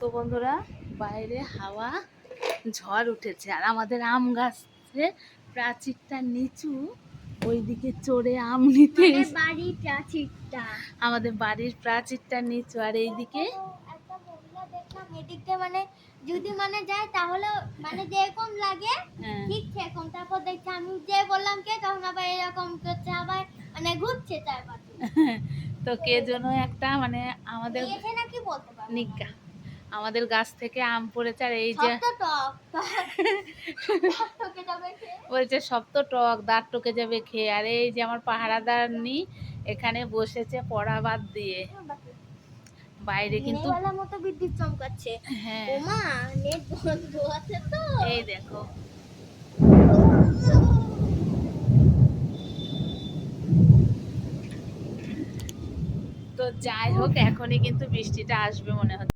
তো বন্ধুরা, বাইরে হাওয়া ঝড় উঠেছে আর আমাদের আম গাছের প্রাচীরটা নিচু, ওইদিকে চড়ে আম নিতে বাড়ির প্রাচীরটা আমাদের বাড়ির প্রাচীরটা নিচু আর এইদিকে একটা মহিলা দেখলাম এদিকে মানে যদি মানে যায় তাহলে মানে যেরকম লাগে হ্যাঁ ঠিক সেরকম। তারপর দেখছি আমি যে বললাম কে, তখন আবার এরকম করছে, আবার মানে ঘুরছে চারপাশে। তো কে যেন একটা মানে আমাদের নিয়েছে নাকি বলতে পারবো না। নিজ্ঞা আমাদের গাছ থেকে আম পড়েছে আর এই যে সব তো টক টকে যাবে খেয়ে। বলছে সব তো টক, দাঁত টকে যাবে খেয়ে। আর এই যে আমার পাহারাদার নি এখানে বসেছে পড়া বাদ দিয়ে, বাইরে কিন্তু দিনেরবেলা মতো বিদ্যুৎ চমকাচ্ছে। হ্যাঁ ওমা, নেট বন্ধ আছে তো। এই দেখো। তো যাই হোক, এখনই কিন্তু বৃষ্টিটা আসবে মনে হচ্ছে।